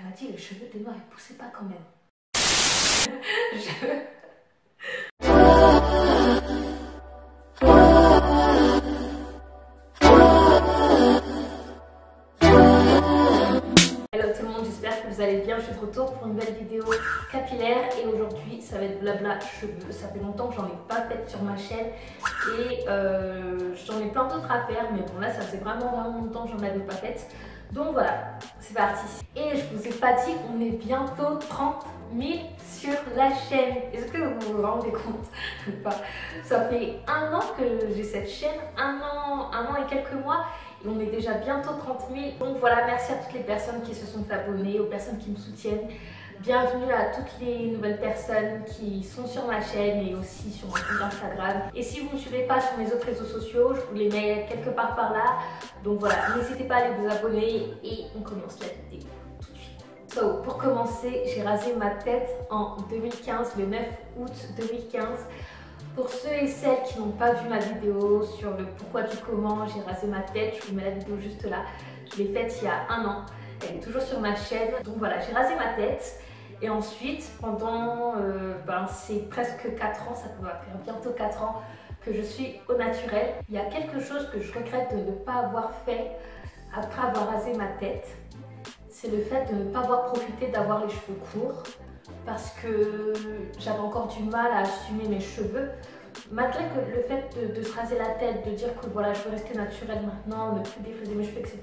Elle m'a dit, les cheveux des noirs, ils poussaient pas quand même. Hello tout le monde, j'espère que vous allez bien. Je suis de retour pour une nouvelle vidéo capillaire et aujourd'hui ça va être blabla cheveux. Ça fait longtemps que j'en ai pas fait sur ma chaîne et j'en ai plein d'autres à faire, mais bon là ça fait vraiment longtemps que j'en avais pas fait. Donc voilà, c'est parti. Et je vous ai pas dit qu'on est bientôt 30 000 sur la chaîne. Est-ce que vous vous rendez compte ou pas? Ça fait un an que j'ai cette chaîne, un an et quelques mois. Et on est déjà bientôt 30 000. Donc voilà, merci à toutes les personnes qui se sont abonnées, aux personnes qui me soutiennent. Bienvenue à toutes les nouvelles personnes qui sont sur ma chaîne et aussi sur mon compte Instagram. Et si vous ne me suivez pas sur mes autres réseaux sociaux, je vous les mets quelque part par là. Donc voilà, n'hésitez pas à aller vous abonner et on commence la vidéo tout de suite. So, pour commencer, j'ai rasé ma tête en 2015, le 9 août 2015. Pour ceux et celles qui n'ont pas vu ma vidéo sur le pourquoi du comment j'ai rasé ma tête, je vous mets la vidéo juste là. Je l'ai faite il y a un an. Elle est toujours sur ma chaîne. Donc voilà, j'ai rasé ma tête. Et ensuite, pendant c'est presque 4 ans, ça va faire bientôt 4 ans que je suis au naturel. Il y a quelque chose que je regrette de ne pas avoir fait après avoir rasé ma tête. C'est le fait de ne pas avoir profité d'avoir les cheveux courts. Parce que j'avais encore du mal à assumer mes cheveux. Malgré que le fait de se raser la tête, de dire que voilà, je veux rester naturelle maintenant, ne plus défriser mes cheveux, etc.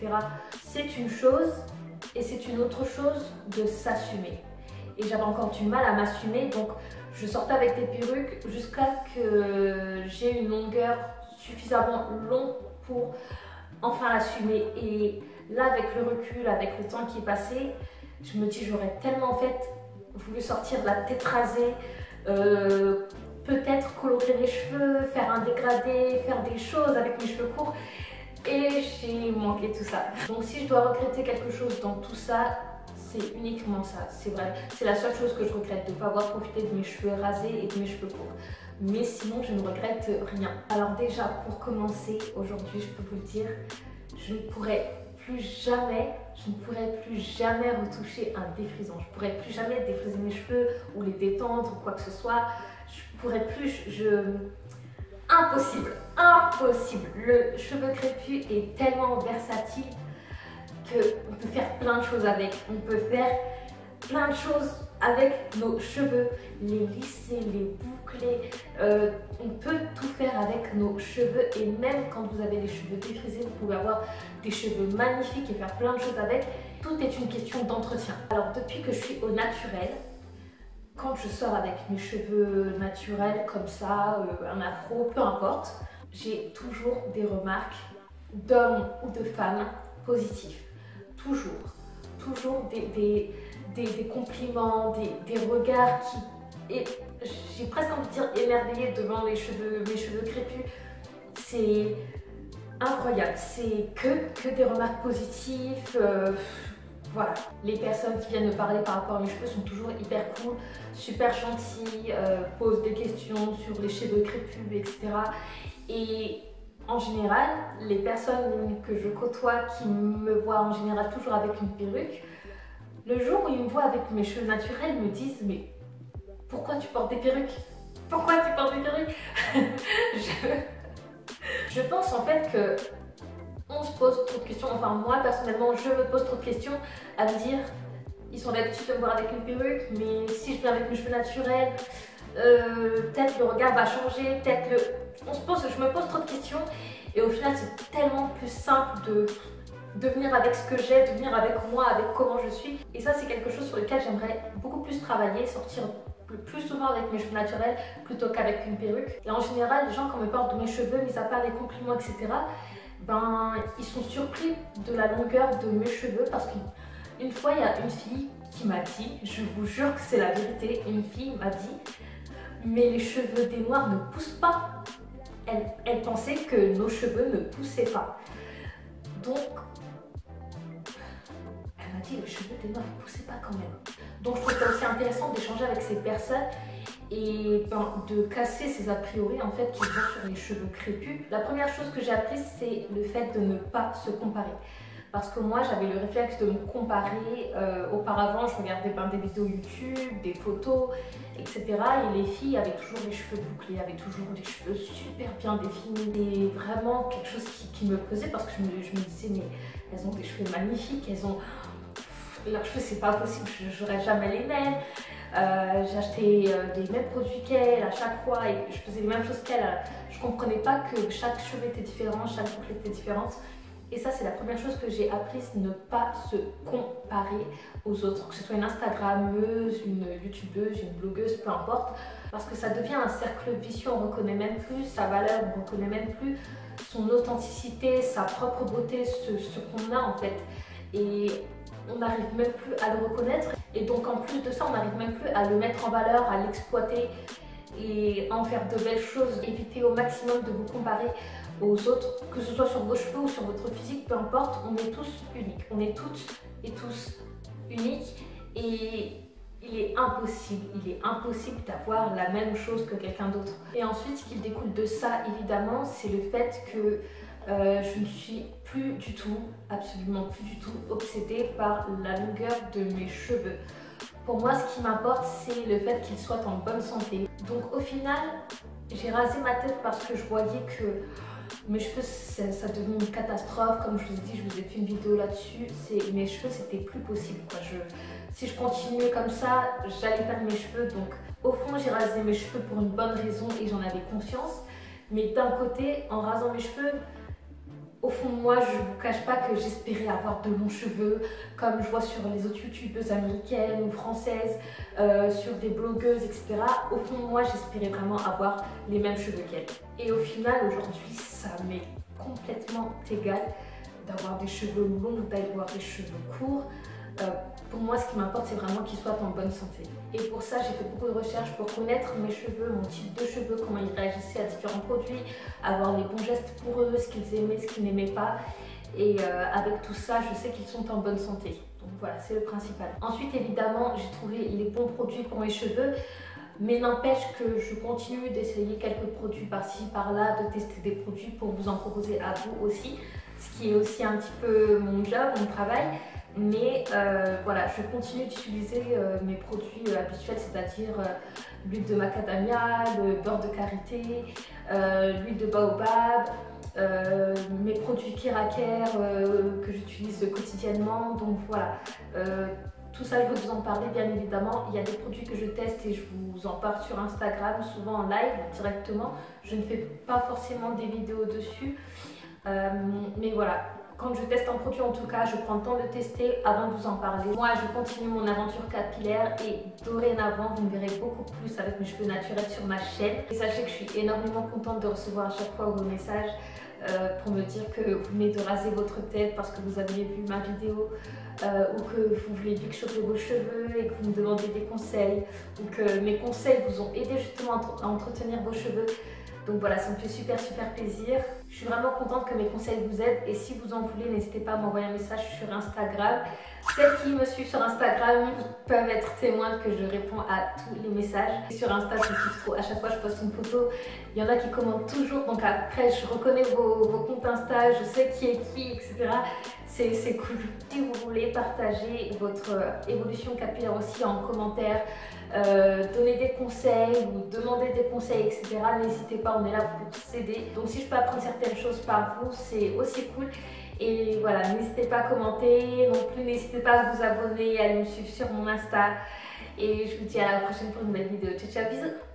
C'est une chose et c'est une autre chose de s'assumer. Et j'avais encore du mal à m'assumer, donc je sortais avec des perruques jusqu'à que j'ai une longueur suffisamment longue pour enfin l'assumer. Et là, avec le recul, avec le temps qui est passé, je me dis j'aurais tellement voulu sortir la tête rasée, peut-être colorer mes cheveux, faire un dégradé, faire des choses avec mes cheveux courts, et j'ai manqué tout ça. Donc si je dois regretter quelque chose dans tout ça, c'est uniquement ça, c'est vrai. C'est la seule chose que je regrette, de ne pas avoir profité de mes cheveux rasés et de mes cheveux courts. Mais sinon, je ne regrette rien. Alors déjà, pour commencer, aujourd'hui, je peux vous le dire, je ne pourrais plus jamais retoucher un défrisant. Je pourrais plus jamais défriser mes cheveux ou les détendre ou quoi que ce soit. Je pourrais plus, impossible. Le cheveu crépus est tellement versatile qu'on peut faire plein de choses avec. On peut faire plein de choses avec nos cheveux, les lisser, les boucler, on peut tout faire avec nos cheveux. Et même quand vous avez les cheveux défrisés, vous pouvez avoir des cheveux magnifiques et faire plein de choses avec. Tout est une question d'entretien. Alors depuis que je suis au naturel, quand je sors avec mes cheveux naturels comme ça, un afro, peu importe, j'ai toujours des remarques d'hommes ou de femmes positifs. Toujours des compliments, des regards qui... Et j'ai presque envie de dire émerveillée devant mes cheveux crépus. C'est incroyable, c'est que des remarques positives. Voilà, les personnes qui viennent me parler par rapport à mes cheveux sont toujours hyper cool, super gentilles, posent des questions sur les cheveux crépus, etc. Et en général, les personnes que je côtoie qui me voient en général toujours avec une perruque, le jour où ils me voient avec mes cheveux naturels, ils me disent « Mais pourquoi tu portes des perruques? Pourquoi tu portes des perruques ?» Je pense en fait que on se pose trop de questions, enfin moi personnellement je me pose trop de questions à me dire ils sont d'habitude de me voir avec une perruque, mais si je viens avec mes cheveux naturels, peut-être le regard va changer, je me pose trop de questions et au final c'est tellement plus simple de venir avec ce que j'ai, de venir avec moi, avec comment je suis. Et ça c'est quelque chose sur lequel j'aimerais beaucoup plus travailler, sortir plus souvent avec mes cheveux naturels plutôt qu'avec une perruque. Et en général les gens quand me parlent de mes cheveux, mis à part les compliments etc, ils sont surpris de la longueur de mes cheveux parce qu'une fois il y a une fille qui m'a dit, je vous jure que c'est la vérité, une fille m'a dit mais les cheveux des noirs ne poussent pas. Elle pensait que nos cheveux ne poussaient pas. Donc elle m'a dit les cheveux des noirs ne poussaient pas quand même. Donc je trouve ça aussi intéressant d'échanger avec ces personnes et de casser ces a priori en fait qu'ils ont sur les cheveux crépus. La première chose que j'ai apprise, c'est le fait de ne pas se comparer. parce que moi j'avais le réflexe de me comparer. Auparavant je regardais des vidéos YouTube, des photos, etc. Et les filles avaient toujours les cheveux bouclés, avaient toujours des cheveux super bien définis. Et vraiment quelque chose qui me pesait parce que je me disais mais elles ont des cheveux magnifiques, leurs cheveux c'est pas possible, j'aurais jamais les mêmes. J'achetais les mêmes produits qu'elle à chaque fois et je faisais les mêmes choses qu'elle. Je comprenais pas que chaque cheveu était différent, chaque boucle était différente. Et ça, c'est la première chose que j'ai apprise, ne pas se comparer aux autres, que ce soit une Instagrammeuse, une YouTubeuse, une blogueuse, peu importe, parce que ça devient un cercle vicieux, on reconnaît même plus sa valeur, on reconnaît même plus son authenticité, sa propre beauté, ce qu'on a en fait. Et on n'arrive même plus à le reconnaître. Et donc en plus de ça, on n'arrive même plus à le mettre en valeur, à l'exploiter et à en faire de belles choses. Évitez au maximum de vous comparer aux autres, que ce soit sur vos cheveux ou sur votre physique, peu importe, on est tous uniques. On est toutes et tous uniques et il est impossible d'avoir la même chose que quelqu'un d'autre. Et ensuite, ce qui découle de ça, évidemment, c'est le fait que je ne suis plus du tout, absolument plus du tout obsédée par la longueur de mes cheveux. Pour moi, ce qui m'importe, c'est le fait qu'ils soient en bonne santé. Donc au final, j'ai rasé ma tête parce que je voyais que mes cheveux, ça devenait une catastrophe. Comme je vous ai dit, je vous ai fait une vidéo là-dessus. Mes cheveux, c'était plus possible, quoi. Si je continuais comme ça, j'allais perdre mes cheveux. Donc au fond, j'ai rasé mes cheveux pour une bonne raison et j'en avais conscience. Mais d'un côté, en rasant mes cheveux, au fond de moi, je ne vous cache pas que j'espérais avoir de longs cheveux, comme je vois sur les autres youtubeuses américaines ou françaises, sur des blogueuses, etc. Au fond de moi, j'espérais vraiment avoir les mêmes cheveux qu'elles. Et au final, aujourd'hui, ça m'est complètement égal d'avoir des cheveux longs ou d'avoir des cheveux courts. Pour moi, ce qui m'importe, c'est vraiment qu'ils soient en bonne santé. Et pour ça, j'ai fait beaucoup de recherches pour connaître mes cheveux, mon type de cheveux, comment ils réagissaient à différents produits, avoir les bons gestes pour eux, ce qu'ils aimaient, ce qu'ils n'aimaient pas. Et avec tout ça, je sais qu'ils sont en bonne santé. Donc voilà, c'est le principal. Ensuite, évidemment, j'ai trouvé les bons produits pour mes cheveux. Mais n'empêche que je continue d'essayer quelques produits par-ci, par-là, de tester des produits pour vous en proposer à vous aussi. Ce qui est aussi un petit peu mon job, mon travail. Mais voilà, je continue d'utiliser mes produits habituels, c'est-à-dire l'huile de macadamia, le beurre de karité, l'huile de baobab, mes produits Keraker que j'utilise quotidiennement. Donc voilà, tout ça je veux vous en parler bien évidemment. Il y a des produits que je teste et je vous en parle sur Instagram, souvent en live directement. Je ne fais pas forcément des vidéos dessus, mais voilà. Quand je teste un produit, en tout cas, je prends le temps de tester avant de vous en parler. Moi, je continue mon aventure capillaire et dorénavant, vous me verrez beaucoup plus avec mes cheveux naturels sur ma chaîne. Et sachez que je suis énormément contente de recevoir à chaque fois vos messages pour me dire que vous venez de raser votre tête parce que vous aviez vu ma vidéo ou que vous voulez bichopper vos cheveux et que vous me demandez des conseils ou que mes conseils vous ont aidé justement à entretenir vos cheveux. Donc voilà, ça me fait super plaisir. Je suis vraiment contente que mes conseils vous aident et si vous en voulez, n'hésitez pas à m'envoyer un message sur Instagram. Celles qui me suivent sur Instagram peuvent être témoins que je réponds à tous les messages. Et sur Insta, je kiffe trop. À chaque fois, je poste une photo. Il y en a qui commentent toujours. Donc après, je reconnais vos comptes Insta, je sais qui est qui, etc. C'est cool. Si vous voulez partager votre évolution capillaire aussi en commentaire, donner des conseils ou demander des conseils, etc. N'hésitez pas, on est là pour s'aider. Donc si je peux apprendre certaines choses par vous, c'est aussi cool. Et voilà, n'hésitez pas à commenter, non plus n'hésitez pas à vous abonner, à aller me suivre sur mon Insta. Et je vous dis à la prochaine pour une nouvelle vidéo. Ciao, ciao, bisous!